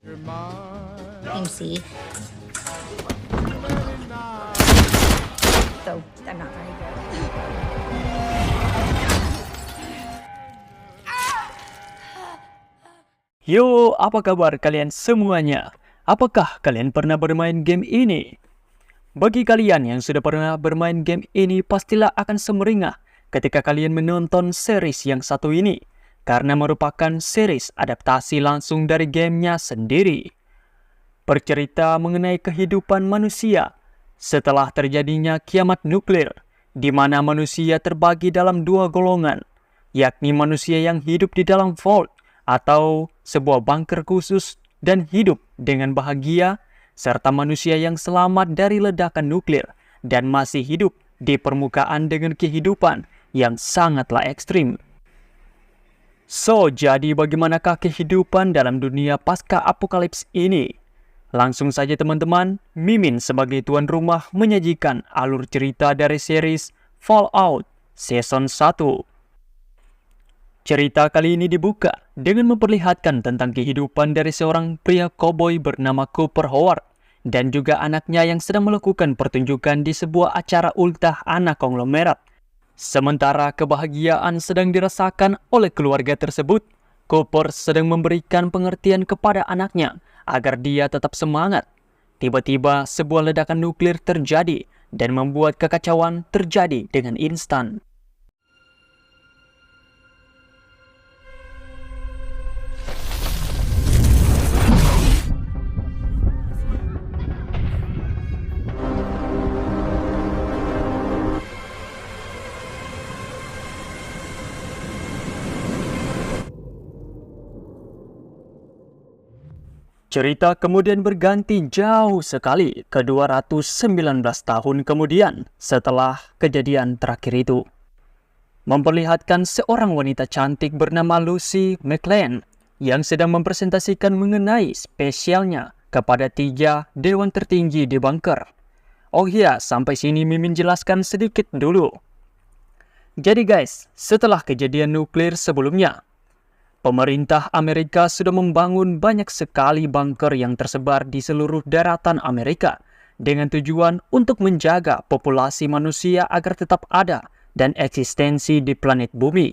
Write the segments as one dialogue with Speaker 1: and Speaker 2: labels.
Speaker 1: MC. So I'm not very good.
Speaker 2: Yo, apa kabar kalian semuanya? Apakah kalian pernah bermain game ini? Bagi kalian yang sudah pernah bermain game ini, pastilah akan semeringah ketika kalian menonton series yang satu ini, karena merupakan series adaptasi langsung dari gamenya sendiri. Bercerita mengenai kehidupan manusia setelah terjadinya kiamat nuklir, di mana manusia terbagi dalam dua golongan, yakni manusia yang hidup di dalam vault atau sebuah bunker khusus dan hidup dengan bahagia, serta manusia yang selamat dari ledakan nuklir dan masih hidup di permukaan dengan kehidupan yang sangatlah ekstrim. So, jadi bagaimanakah kehidupan dalam dunia pasca apokalips ini? Langsung saja teman-teman, Mimin sebagai tuan rumah menyajikan alur cerita dari series Fallout Season 1. Cerita kali ini dibuka dengan memperlihatkan tentang kehidupan dari seorang pria koboi bernama Cooper Howard dan juga anaknya yang sedang melakukan pertunjukan di sebuah acara ultah anak konglomerat. Sementara kebahagiaan sedang dirasakan oleh keluarga tersebut, Cooper sedang memberikan pengertian kepada anaknya agar dia tetap semangat. Tiba-tiba sebuah ledakan nuklir terjadi dan membuat kekacauan terjadi dengan instan. Cerita kemudian berganti jauh sekali ke 219 tahun kemudian setelah kejadian terakhir itu. Memperlihatkan seorang wanita cantik bernama Lucy McLean yang sedang mempresentasikan mengenai spesialnya kepada 3 dewan tertinggi di bunker. Oh iya, sampai sini Mimin jelaskan sedikit dulu. Jadi guys, setelah kejadian nuklir sebelumnya, pemerintah Amerika sudah membangun banyak sekali bunker yang tersebar di seluruh daratan Amerika dengan tujuan untuk menjaga populasi manusia agar tetap ada dan eksistensi di planet bumi.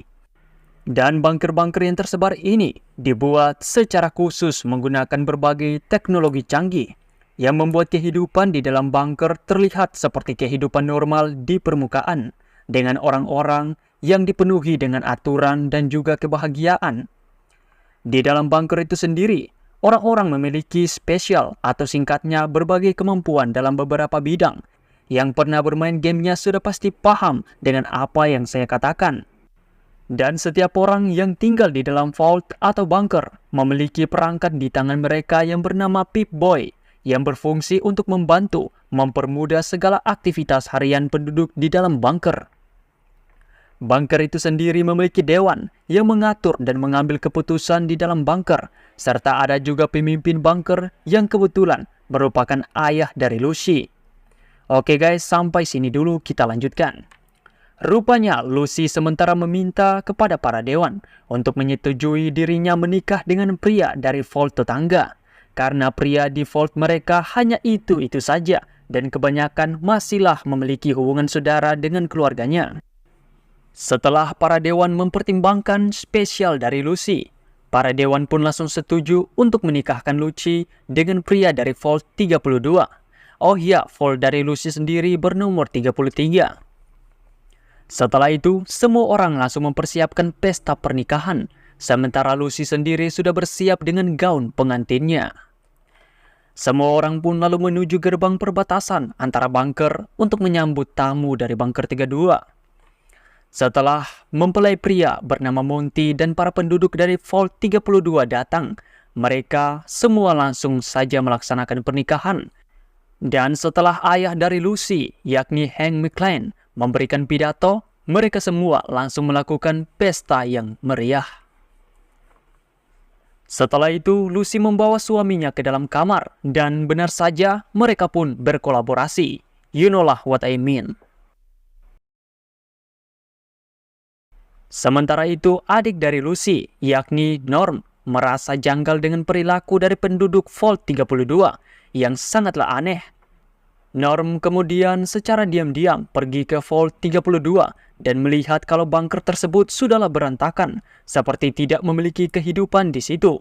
Speaker 2: Dan bunker-bunker yang tersebar ini dibuat secara khusus menggunakan berbagai teknologi canggih yang membuat kehidupan di dalam bunker terlihat seperti kehidupan normal di permukaan dengan orang-orang yang dipenuhi dengan aturan dan juga kebahagiaan. Di dalam bunker itu sendiri, orang-orang memiliki spesial atau singkatnya berbagai kemampuan dalam beberapa bidang. Yang pernah bermain gamenya sudah pasti paham dengan apa yang saya katakan. Dan setiap orang yang tinggal di dalam vault atau bunker memiliki perangkat di tangan mereka yang bernama Pip-Boy yang berfungsi untuk membantu mempermudah segala aktivitas harian penduduk di dalam bunker. Bunker itu sendiri memiliki dewan yang mengatur dan mengambil keputusan di dalam bunker, serta ada juga pemimpin bunker yang kebetulan merupakan ayah dari Lucy. Oke guys, sampai sini dulu kita lanjutkan. Rupanya Lucy sementara meminta kepada para dewan untuk menyetujui dirinya menikah dengan pria dari vault tetangga, karena pria di vault mereka hanya itu-itu saja dan kebanyakan masihlah memiliki hubungan saudara dengan keluarganya. Setelah para dewan mempertimbangkan spesial dari Lucy, para dewan pun langsung setuju untuk menikahkan Lucy dengan pria dari vault 32. Oh iya, vault dari Lucy sendiri bernomor 33. Setelah itu, semua orang langsung mempersiapkan pesta pernikahan, sementara Lucy sendiri sudah bersiap dengan gaun pengantinnya. Semua orang pun lalu menuju gerbang perbatasan antara bunker untuk menyambut tamu dari bunker 32. Setelah mempelai pria bernama Monty dan para penduduk dari Vault 32 datang, mereka semua langsung saja melaksanakan pernikahan. Dan setelah ayah dari Lucy, yakni Hank McLean, memberikan pidato, mereka semua langsung melakukan pesta yang meriah. Setelah itu, Lucy membawa suaminya ke dalam kamar, dan benar saja mereka pun berkolaborasi. You know lah what I mean. Sementara itu, adik dari Lucy, yakni Norm, merasa janggal dengan perilaku dari penduduk Vault 32 yang sangatlah aneh. Norm kemudian secara diam-diam pergi ke Vault 32 dan melihat kalau bunker tersebut sudahlah berantakan, seperti tidak memiliki kehidupan di situ.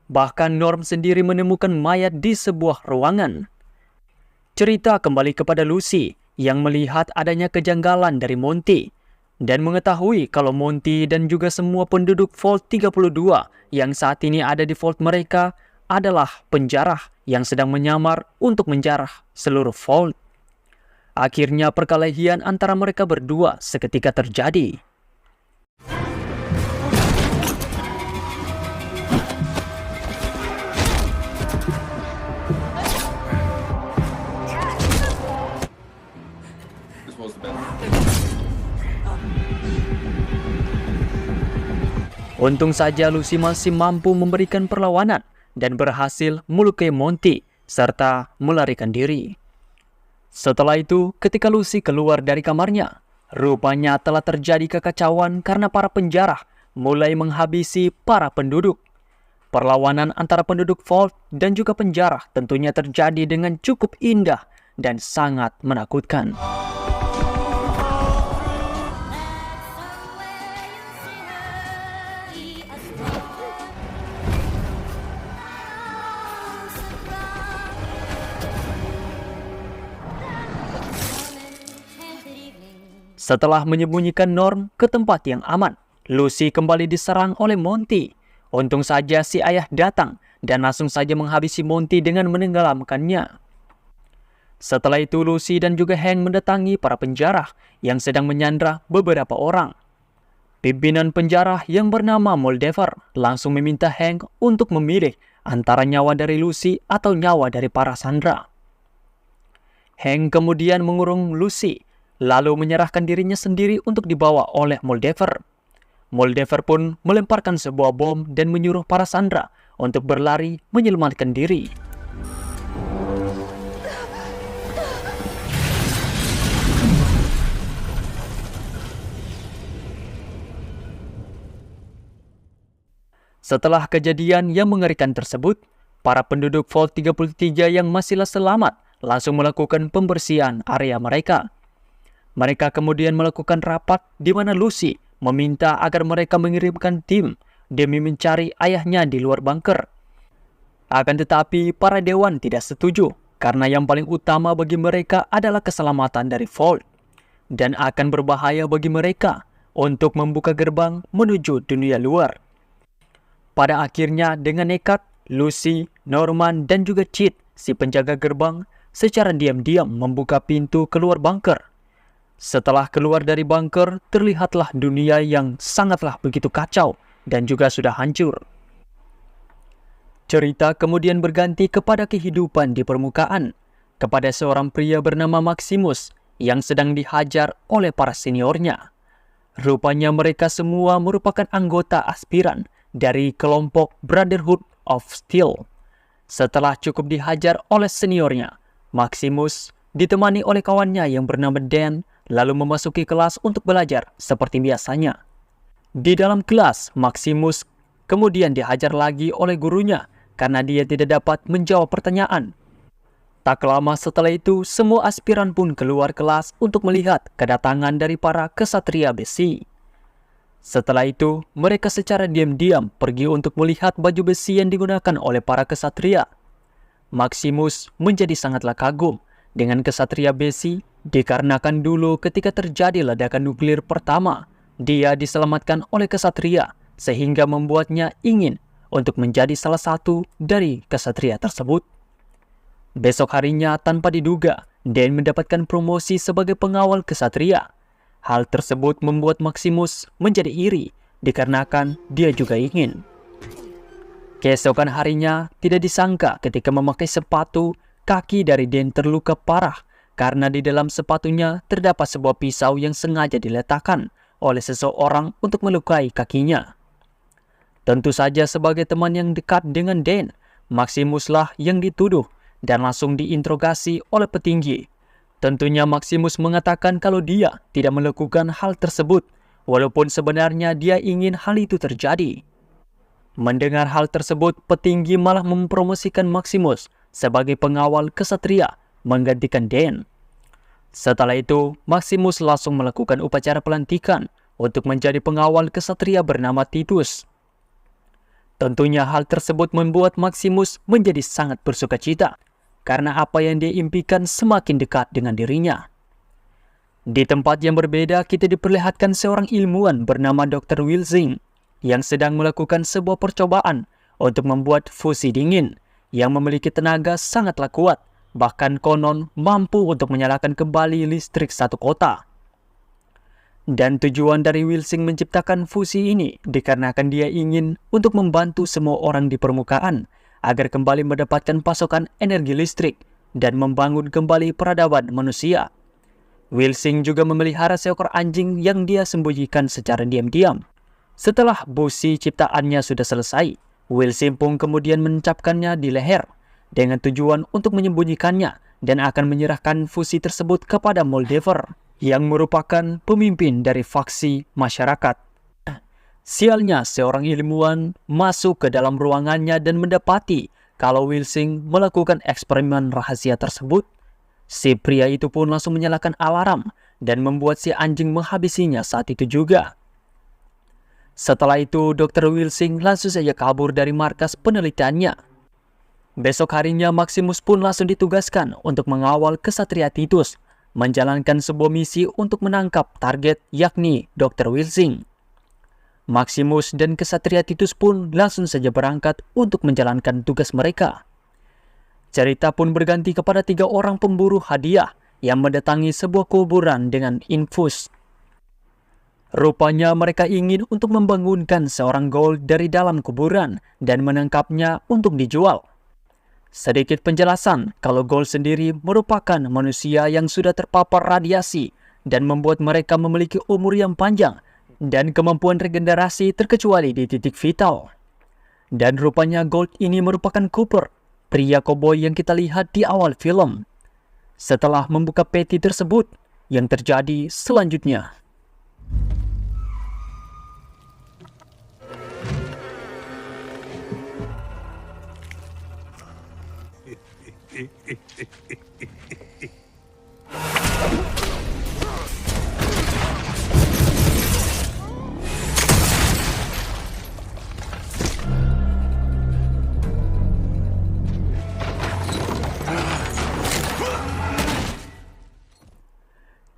Speaker 2: Bahkan Norm sendiri menemukan mayat di sebuah ruangan. Cerita kembali kepada Lucy yang melihat adanya kejanggalan dari Monty dan mengetahui kalau Monty dan juga semua penduduk Vault 32 yang saat ini ada di Vault mereka adalah penjarah yang sedang menyamar untuk menjarah seluruh Vault. Akhirnya perkelahian antara mereka berdua seketika terjadi. Untung saja Lucy masih mampu memberikan perlawanan dan berhasil melukai Monty serta melarikan diri. Setelah itu, ketika Lucy keluar dari kamarnya, rupanya telah terjadi kekacauan karena para penjarah mulai menghabisi para penduduk. Perlawanan antara penduduk Vault dan juga penjarah tentunya terjadi dengan cukup indah dan sangat menakutkan. Setelah menyembunyikan Norm ke tempat yang aman, Lucy kembali diserang oleh Monty. Untung saja si ayah datang dan langsung saja menghabisi Monty dengan menenggelamkannya. Setelah itu Lucy dan juga Hank mendatangi para penjarah yang sedang menyandra beberapa orang. Pimpinan penjarah yang bernama Moldaver langsung meminta Hank untuk memilih antara nyawa dari Lucy atau nyawa dari para sandera. Hank kemudian mengurung Lucy, lalu menyerahkan dirinya sendiri untuk dibawa oleh Moldaver. Moldaver pun melemparkan sebuah bom dan menyuruh para sandera untuk berlari menyelamatkan diri. Setelah kejadian yang mengerikan tersebut, para penduduk Vault 33 yang masihlah selamat langsung melakukan pembersihan area mereka. Mereka kemudian melakukan rapat di mana Lucy meminta agar mereka mengirimkan tim demi mencari ayahnya di luar bunker. Akan tetapi para dewan tidak setuju karena yang paling utama bagi mereka adalah keselamatan dari Vault dan akan berbahaya bagi mereka untuk membuka gerbang menuju dunia luar. Pada akhirnya dengan nekat, Lucy, Norman, dan juga Chit, si penjaga gerbang, secara diam-diam membuka pintu keluar bunker. Setelah keluar dari bunker, terlihatlah dunia yang sangatlah begitu kacau dan juga sudah hancur. Cerita kemudian berganti kepada kehidupan di permukaan, kepada seorang pria bernama Maximus yang sedang dihajar oleh para seniornya. Rupanya mereka semua merupakan anggota aspiran dari kelompok Brotherhood of Steel. Setelah cukup dihajar oleh seniornya, Maximus ditemani oleh kawannya yang bernama Dan, lalu memasuki kelas untuk belajar seperti biasanya. Di dalam kelas, Maximus kemudian dihajar lagi oleh gurunya karena dia tidak dapat menjawab pertanyaan. Tak lama setelah itu, semua aspiran pun keluar kelas untuk melihat kedatangan dari para kesatria besi. Setelah itu, mereka secara diam-diam pergi untuk melihat baju besi yang digunakan oleh para kesatria. Maximus menjadi sangatlah kagum dengan kesatria besi dikarenakan dulu ketika terjadi ledakan nuklir pertama, dia diselamatkan oleh kesatria sehingga membuatnya ingin untuk menjadi salah satu dari kesatria tersebut. Besok harinya tanpa diduga, Dan mendapatkan promosi sebagai pengawal kesatria. Hal tersebut membuat Maximus menjadi iri dikarenakan dia juga ingin. Keesokan harinya tidak disangka ketika memakai sepatu, kaki dari Dan terluka parah karena di dalam sepatunya terdapat sebuah pisau yang sengaja diletakkan oleh seseorang untuk melukai kakinya. Tentu saja sebagai teman yang dekat dengan Dan, Maximuslah yang dituduh dan langsung diinterogasi oleh petinggi. Tentunya Maximus mengatakan kalau dia tidak melakukan hal tersebut, walaupun sebenarnya dia ingin hal itu terjadi. Mendengar hal tersebut, petinggi malah mempromosikan Maximus sebagai pengawal kesatria menggantikan Dan. Setelah itu, Maximus langsung melakukan upacara pelantikan untuk menjadi pengawal kesatria bernama Titus. Tentunya hal tersebut membuat Maximus menjadi sangat bersukacita karena apa yang dia impikan semakin dekat dengan dirinya. Di tempat yang berbeda, kita diperlihatkan seorang ilmuwan bernama Dr. Wilsing yang sedang melakukan sebuah percobaan untuk membuat fusi dingin yang memiliki tenaga sangatlah kuat, bahkan konon mampu untuk menyalakan kembali listrik satu kota. Dan tujuan dari Wilsing menciptakan fusi ini dikarenakan dia ingin untuk membantu semua orang di permukaan agar kembali mendapatkan pasokan energi listrik dan membangun kembali peradaban manusia. Wilsing juga memelihara seekor anjing yang dia sembunyikan secara diam-diam. Setelah busi ciptaannya sudah selesai, Wilsing pun kemudian menancapkannya di leher dengan tujuan untuk menyembunyikannya dan akan menyerahkan fusi tersebut kepada Moldaver yang merupakan pemimpin dari faksi masyarakat. Sialnya, seorang ilmuwan masuk ke dalam ruangannya dan mendapati kalau Wilsing melakukan eksperimen rahasia tersebut. Si pria itu pun langsung menyalakan alarm dan membuat si anjing menghabisinya saat itu juga. Setelah itu, Dr. Wilsing langsung saja kabur dari markas penelitiannya. Besok harinya, Maximus pun langsung ditugaskan untuk mengawal kesatria Titus, menjalankan sebuah misi untuk menangkap target yakni Dr. Wilsing. Maximus dan kesatria Titus pun langsung saja berangkat untuk menjalankan tugas mereka. Cerita pun berganti kepada 3 orang pemburu hadiah yang mendatangi sebuah kuburan dengan infus. Rupanya mereka ingin untuk membangunkan seorang ghoul dari dalam kuburan dan menangkapnya untuk dijual. Sedikit penjelasan kalau ghoul sendiri merupakan manusia yang sudah terpapar radiasi dan membuat mereka memiliki umur yang panjang dan kemampuan regenerasi terkecuali di titik vital. Dan rupanya ghoul ini merupakan Cooper, pria koboi yang kita lihat di awal film. Setelah membuka peti tersebut, yang terjadi selanjutnya.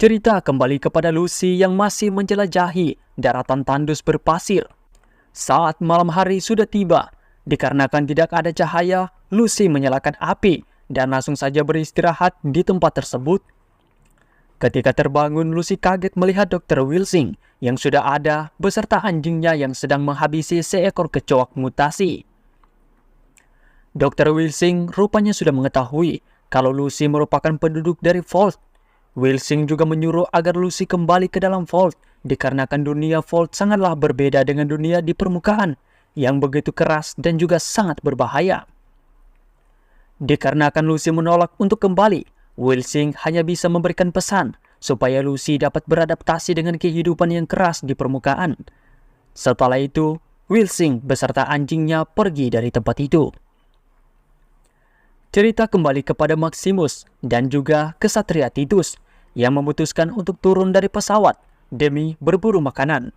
Speaker 2: Cerita kembali kepada Lucy yang masih menjelajahi daratan tandus berpasir. Saat malam hari sudah tiba, dikarenakan tidak ada cahaya, Lucy menyalakan api dan langsung saja beristirahat di tempat tersebut. Ketika terbangun, Lucy kaget melihat Dr. Wilsing yang sudah ada beserta anjingnya yang sedang menghabisi seekor kecoak mutasi. Dr. Wilsing rupanya sudah mengetahui kalau Lucy merupakan penduduk dari Vault. Wilsing juga menyuruh agar Lucy kembali ke dalam Vault dikarenakan dunia Vault sangatlah berbeda dengan dunia di permukaan yang begitu keras dan juga sangat berbahaya. Dikarenakan Lucy menolak untuk kembali, Wilsing hanya bisa memberikan pesan supaya Lucy dapat beradaptasi dengan kehidupan yang keras di permukaan. Setelah itu, Wilsing beserta anjingnya pergi dari tempat itu. Cerita kembali kepada Maximus dan juga kesatria Titus yang memutuskan untuk turun dari pesawat demi berburu makanan.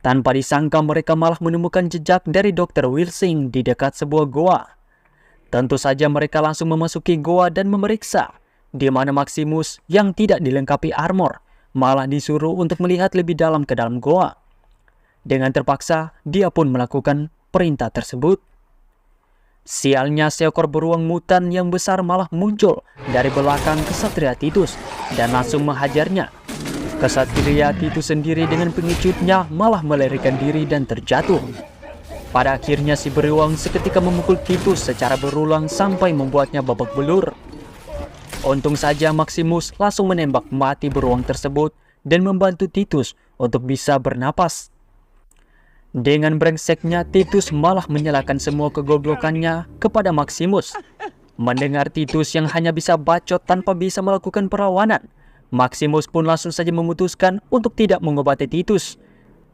Speaker 2: Tanpa disangka mereka malah menemukan jejak dari Dr. Wilsing di dekat sebuah goa. Tentu saja mereka langsung memasuki goa dan memeriksa, di mana Maximus yang tidak dilengkapi armor malah disuruh untuk melihat lebih dalam ke dalam goa. Dengan terpaksa, dia pun melakukan perintah tersebut. Sialnya, seekor beruang mutan yang besar malah muncul dari belakang kesatria Titus dan langsung menghajarnya. Kesatria Titus sendiri dengan pengicutnya malah melarikan diri dan terjatuh. Pada akhirnya si beruang seketika memukul Titus secara berulang sampai membuatnya babak belur. Untung saja Maximus langsung menembak mati beruang tersebut dan membantu Titus untuk bisa bernapas. Dengan brengseknya, Titus malah menyalahkan semua kegoblokannya kepada Maximus. Mendengar Titus yang hanya bisa bacot tanpa bisa melakukan perlawanan, Maximus pun langsung saja memutuskan untuk tidak mengobati Titus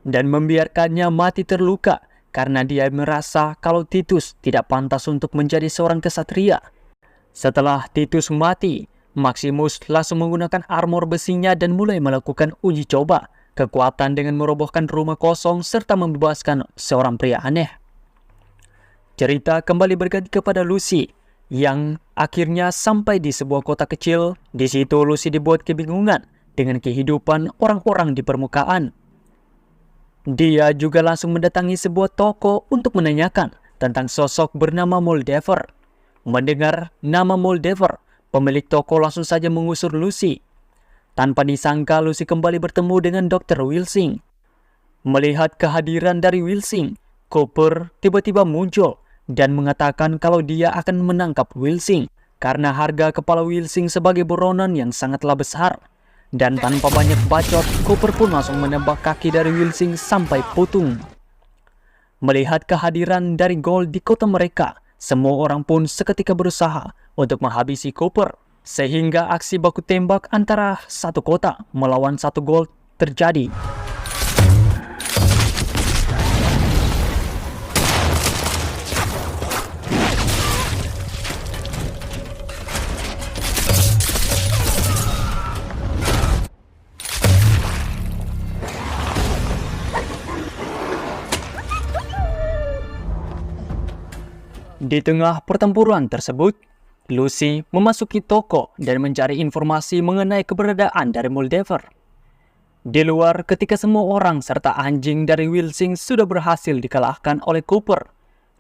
Speaker 2: dan membiarkannya mati terluka karena dia merasa kalau Titus tidak pantas untuk menjadi seorang kesatria. Setelah Titus mati, Maximus langsung menggunakan armor besinya dan mulai melakukan uji coba kekuatan dengan merobohkan rumah kosong serta membebaskan seorang pria aneh. Cerita kembali berganti kepada Lucy, yang akhirnya sampai di sebuah kota kecil. Di situ Lucy dibuat kebingungan dengan kehidupan orang-orang di permukaan. Dia juga langsung mendatangi sebuah toko untuk menanyakan tentang sosok bernama Moldaver. Mendengar nama Moldaver, pemilik toko langsung saja mengusir Lucy. Tanpa disangka, Lucy kembali bertemu dengan Dr. Wilsing. Melihat kehadiran dari Wilsing, Cooper tiba-tiba muncul dan mengatakan kalau dia akan menangkap Wilsing karena harga kepala Wilsing sebagai buronan yang sangatlah besar. Dan tanpa banyak bacot, Cooper pun langsung menembak kaki dari Wilsing sampai putung. Melihat kehadiran dari Gold di kota mereka, semua orang pun seketika berusaha untuk menghabisi Cooper, sehingga aksi baku tembak antara satu kota melawan satu Gold terjadi. Di tengah pertempuran tersebut, Lucy memasuki toko dan mencari informasi mengenai keberadaan dari Moldaver. Di luar, ketika semua orang serta anjing dari Wilsing sudah berhasil dikalahkan oleh Cooper,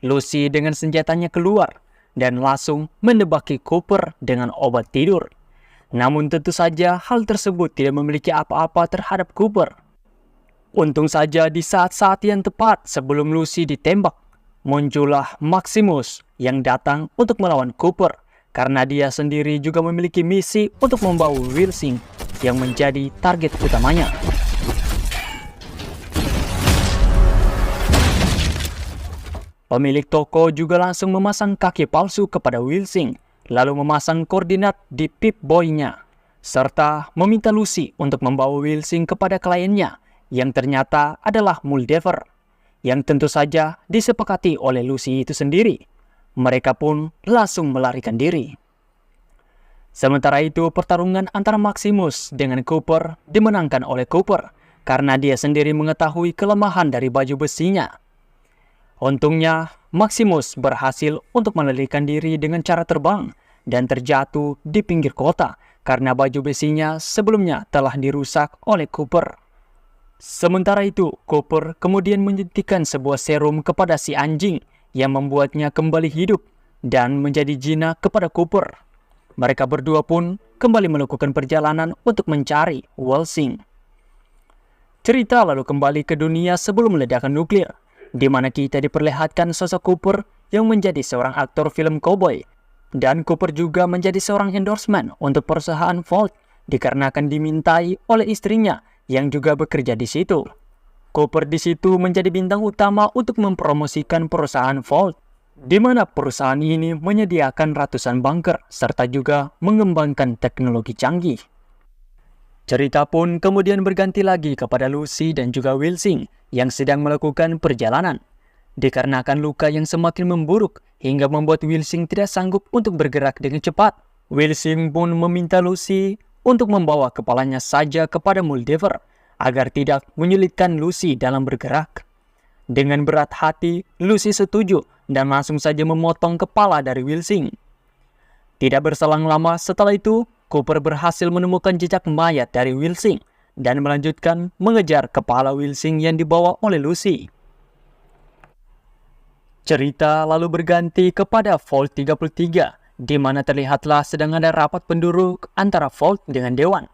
Speaker 2: Lucy dengan senjatanya keluar dan langsung menebaki Cooper dengan obat tidur. Namun tentu saja hal tersebut tidak memiliki apa-apa terhadap Cooper. Untung saja di saat-saat yang tepat sebelum Lucy ditembak, muncullah Maximus yang datang untuk melawan Cooper karena dia sendiri juga memiliki misi untuk membawa Wilsing yang menjadi target utamanya. Pemilik toko juga langsung memasang kaki palsu kepada Wilsing, lalu memasang koordinat di Pip-Boy-nya, serta meminta Lucy untuk membawa Wilsing kepada kliennya yang ternyata adalah Moldaver, yang tentu saja disepakati oleh Lucy itu sendiri. Mereka pun langsung melarikan diri. Sementara itu, pertarungan antara Maximus dengan Cooper dimenangkan oleh Cooper karena dia sendiri mengetahui kelemahan dari baju besinya. Untungnya, Maximus berhasil untuk melarikan diri dengan cara terbang dan terjatuh di pinggir kota karena baju besinya sebelumnya telah dirusak oleh Cooper. Sementara itu, Cooper kemudian menyuntikkan sebuah serum kepada si anjing yang membuatnya kembali hidup dan menjadi jinak kepada Cooper. Mereka berdua pun kembali melakukan perjalanan untuk mencari Wilsing. Cerita lalu kembali ke dunia sebelum ledakan nuklir, di mana kita diperlihatkan sosok Cooper yang menjadi seorang aktor film cowboy. Dan Cooper juga menjadi seorang endorsement untuk perusahaan Vault dikarenakan dimintai oleh istrinya yang juga bekerja di situ. Cooper di situ menjadi bintang utama untuk mempromosikan perusahaan Vault, di mana perusahaan ini menyediakan ratusan bunker serta juga mengembangkan teknologi canggih. Cerita pun kemudian berganti lagi kepada Lucy dan juga Wilsing yang sedang melakukan perjalanan. Dikarenakan luka yang semakin memburuk hingga membuat Wilsing tidak sanggup untuk bergerak dengan cepat, Wilsing pun meminta Lucy untuk membawa kepalanya saja kepada Moldaver agar tidak menyulitkan Lucy dalam bergerak. Dengan berat hati, Lucy setuju dan langsung saja memotong kepala dari Wilsing. Tidak berselang lama setelah itu, Cooper berhasil menemukan jejak mayat dari Wilsing dan melanjutkan mengejar kepala Wilsing yang dibawa oleh Lucy. Cerita lalu berganti kepada Vault 33, di mana terlihatlah sedang ada rapat penduduk antara Vault dengan Dewan,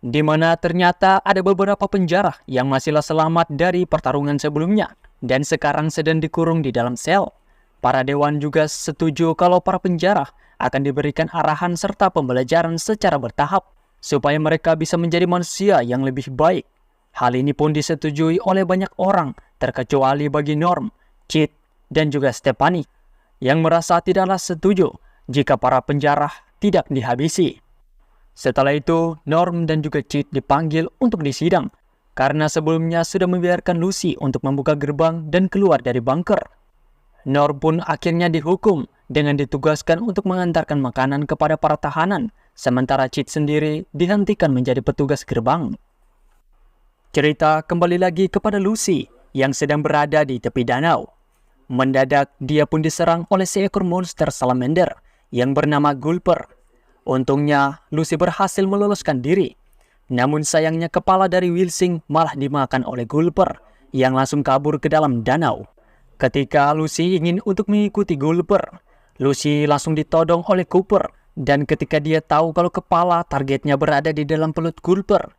Speaker 2: di mana ternyata ada beberapa penjara yang masihlah selamat dari pertarungan sebelumnya dan sekarang sedang dikurung di dalam sel. Para Dewan juga setuju kalau para penjara akan diberikan arahan serta pembelajaran secara bertahap supaya mereka bisa menjadi manusia yang lebih baik. Hal ini pun disetujui oleh banyak orang, terkecuali bagi Norm, Chit, dan juga Stephanie, yang merasa tidaklah setuju jika para penjara tidak dihabisi. Setelah itu, Norm dan juga Chit dipanggil untuk disidang, karena sebelumnya sudah membiarkan Lucy untuk membuka gerbang dan keluar dari bunker. Nor pun akhirnya dihukum dengan ditugaskan untuk mengantarkan makanan kepada para tahanan, sementara Chit sendiri dihentikan menjadi petugas gerbang. Cerita kembali lagi kepada Lucy yang sedang berada di tepi danau. Mendadak dia pun diserang oleh seekor monster salamander yang bernama Gulper. Untungnya Lucy berhasil meloloskan diri. Namun sayangnya kepala dari Wilsing malah dimakan oleh Gulper yang langsung kabur ke dalam danau. Ketika Lucy ingin untuk mengikuti Gulper, Lucy langsung ditodong oleh Cooper. Dan ketika dia tahu kalau kepala targetnya berada di dalam perut Gulper,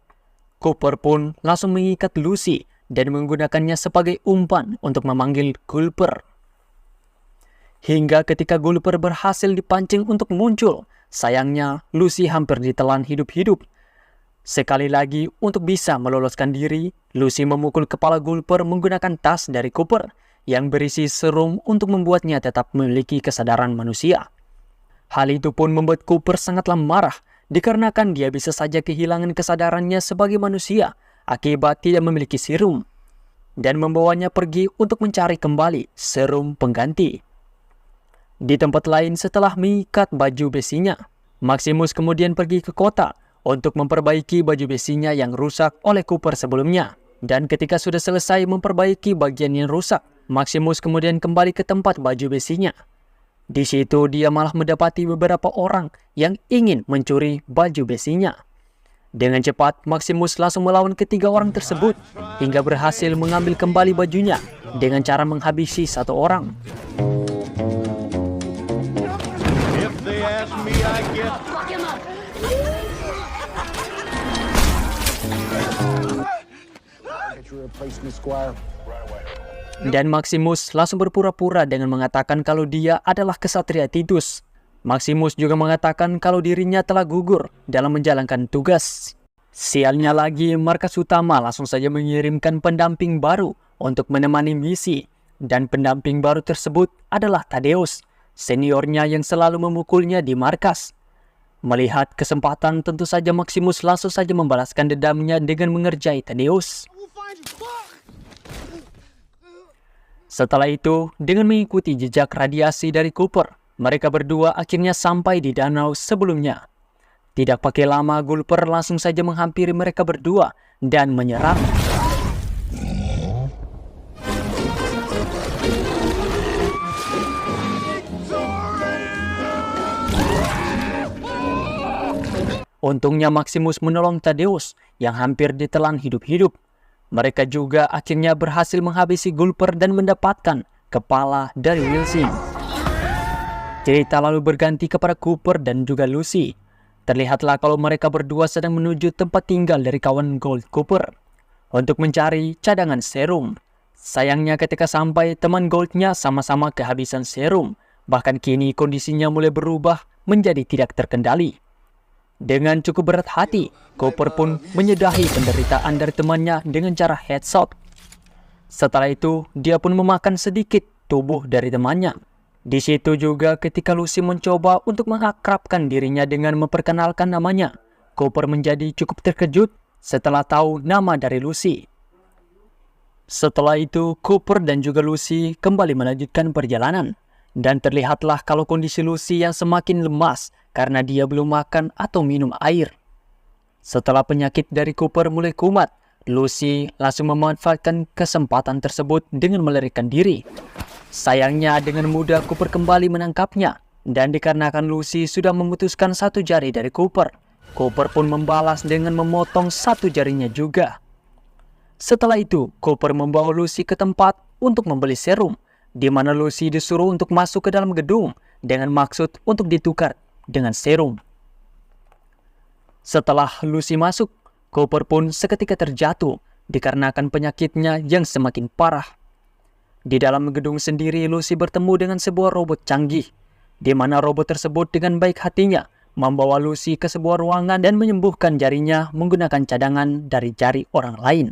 Speaker 2: Cooper pun langsung mengikat Lucy dan menggunakannya sebagai umpan untuk memanggil Gulper. Hingga ketika Gulper berhasil dipancing untuk muncul, sayangnya Lucy hampir ditelan hidup-hidup. Sekali lagi untuk bisa meloloskan diri, Lucy memukul kepala Gulper menggunakan tas dari Cooper yang berisi serum untuk membuatnya tetap memiliki kesadaran manusia. Hal itu pun membuat Cooper sangatlah marah dikarenakan dia bisa saja kehilangan kesadarannya sebagai manusia akibat tidak memiliki serum, dan membawanya pergi untuk mencari kembali serum pengganti. Di tempat lain setelah mengikat baju besinya, Maximus kemudian pergi ke kota untuk memperbaiki baju besinya yang rusak oleh Cooper sebelumnya. Dan ketika sudah selesai memperbaiki bagian yang rusak, Maximus kemudian kembali ke tempat baju besinya. Di situ dia malah mendapati beberapa orang yang ingin mencuri baju besinya. Dengan cepat, Maximus langsung melawan ketiga orang tersebut hingga berhasil mengambil kembali bajunya dengan cara menghabisi satu orang.
Speaker 3: If they ask me, I guess. Get your replacement, Squire.
Speaker 2: Dan Maximus langsung berpura-pura dengan mengatakan kalau dia adalah kesatria Titus. Maximus juga mengatakan kalau dirinya telah gugur dalam menjalankan tugas. Sialnya lagi, markas utama langsung saja mengirimkan pendamping baru untuk menemani misi. Dan pendamping baru tersebut adalah Thaddeus, seniornya yang selalu memukulnya di markas. Melihat kesempatan, tentu saja Maximus langsung saja membalaskan dendamnya dengan mengerjai Thaddeus. Setelah itu, dengan mengikuti jejak radiasi dari Cooper, mereka berdua akhirnya sampai di danau sebelumnya. Tidak pakai lama, Gulper langsung saja menghampiri mereka berdua dan menyerang. Untungnya Maximus menolong Thaddeus yang hampir ditelan hidup-hidup. Mereka juga akhirnya berhasil menghabisi Gulper dan mendapatkan kepala dari Wilsing. Cerita lalu berganti kepada Cooper dan juga Lucy. Terlihatlah kalau mereka berdua sedang menuju tempat tinggal dari kawan Gold Cooper untuk mencari cadangan serum. Sayangnya ketika sampai, teman Goldnya sama-sama kehabisan serum. Bahkan kini kondisinya mulai berubah menjadi tidak terkendali. Dengan cukup berat hati, Cooper pun menyudahi penderitaan dari temannya dengan cara headshot. Setelah itu, dia pun memakan sedikit tubuh dari temannya. Di situ juga ketika Lucy mencoba untuk mengakrabkan dirinya dengan memperkenalkan namanya, Cooper menjadi cukup terkejut setelah tahu nama dari Lucy. Setelah itu, Cooper dan juga Lucy kembali melanjutkan perjalanan. Dan terlihatlah kalau kondisi Lucy yang semakin lemas karena dia belum makan atau minum air. Setelah penyakit dari Cooper mulai kumat, Lucy langsung memanfaatkan kesempatan tersebut dengan melarikan diri. Sayangnya dengan mudah Cooper kembali menangkapnya, dan dikarenakan Lucy sudah memutuskan satu jari dari Cooper, Cooper pun membalas dengan memotong satu jarinya juga. Setelah itu, Cooper membawa Lucy ke tempat untuk membeli serum, di mana Lucy disuruh untuk masuk ke dalam gedung dengan maksud untuk ditukar dengan serum. Setelah Lucy masuk, Cooper pun seketika terjatuh dikarenakan penyakitnya yang semakin parah. Di dalam gedung sendiri, Lucy bertemu dengan sebuah robot canggih, di mana robot tersebut dengan baik hatinya membawa Lucy ke sebuah ruangan dan menyembuhkan jarinya menggunakan cadangan dari jari orang lain.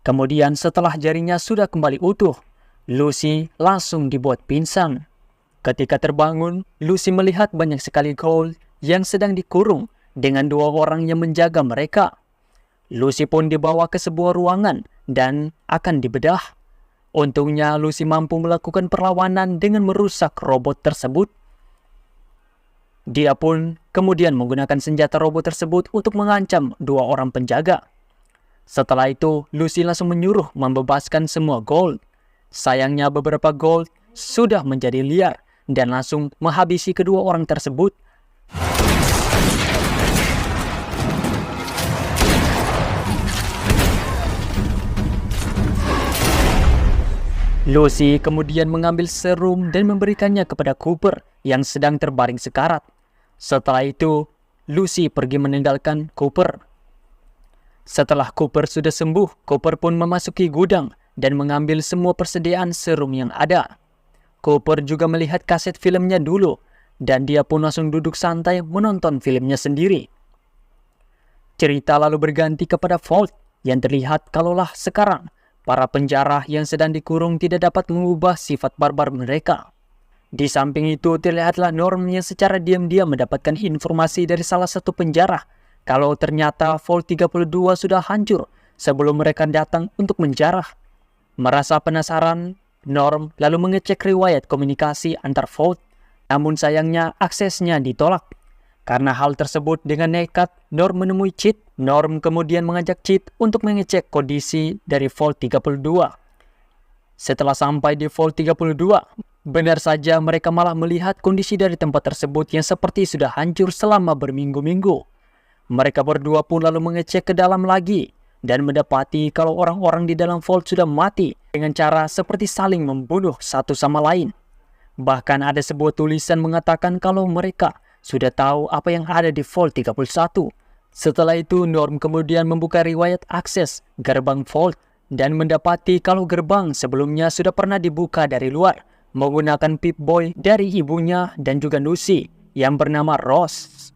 Speaker 2: Kemudian setelah jarinya sudah kembali utuh, Lucy langsung dibuat pingsan. Ketika terbangun, Lucy melihat banyak sekali Gold yang sedang dikurung dengan dua orang yang menjaga mereka. Lucy pun dibawa ke sebuah ruangan dan akan dibedah. Untungnya Lucy mampu melakukan perlawanan dengan merusak robot tersebut. Dia pun kemudian menggunakan senjata robot tersebut untuk mengancam 2 orang penjaga. Setelah itu, Lucy langsung menyuruh membebaskan semua Gold. Sayangnya beberapa Gold sudah menjadi liar dan langsung menghabisi kedua orang tersebut. Lucy kemudian mengambil serum dan memberikannya kepada Cooper yang sedang terbaring sekarat. Setelah itu, Lucy pergi meninggalkan Cooper. Setelah Cooper sudah sembuh, Cooper pun memasuki gudang dan mengambil semua persediaan serum yang ada. Cooper juga melihat kaset filmnya dulu, dan dia pun langsung duduk santai menonton filmnya sendiri. Cerita lalu berganti kepada Vault yang terlihat kalaulah sekarang para penjara yang sedang dikurung tidak dapat mengubah sifat barbar mereka. Di samping itu terlihatlah Norm yang secara diam-diam mendapatkan informasi dari salah satu penjara kalau ternyata Vault 32 sudah hancur sebelum mereka datang untuk menjarah. Merasa penasaran, Norm lalu mengecek riwayat komunikasi antar Vault, namun sayangnya aksesnya ditolak. Karena hal tersebut dengan nekat, Norm menemui Cheat. Norm kemudian mengajak Cheat untuk mengecek kondisi dari Vault 32. Setelah sampai di Vault 32, benar saja mereka malah melihat kondisi dari tempat tersebut yang seperti sudah hancur selama berminggu-minggu. Mereka berdua pun lalu mengecek ke dalam lagi dan mendapati kalau orang-orang di dalam Vault sudah mati dengan cara seperti saling membunuh satu sama lain. Bahkan ada sebuah tulisan mengatakan kalau mereka sudah tahu apa yang ada di Vault 31. Setelah itu, Norm kemudian membuka riwayat akses gerbang Vault dan mendapati kalau gerbang sebelumnya sudah pernah dibuka dari luar menggunakan Pip-Boy dari ibunya dan juga Lucy yang bernama Rose.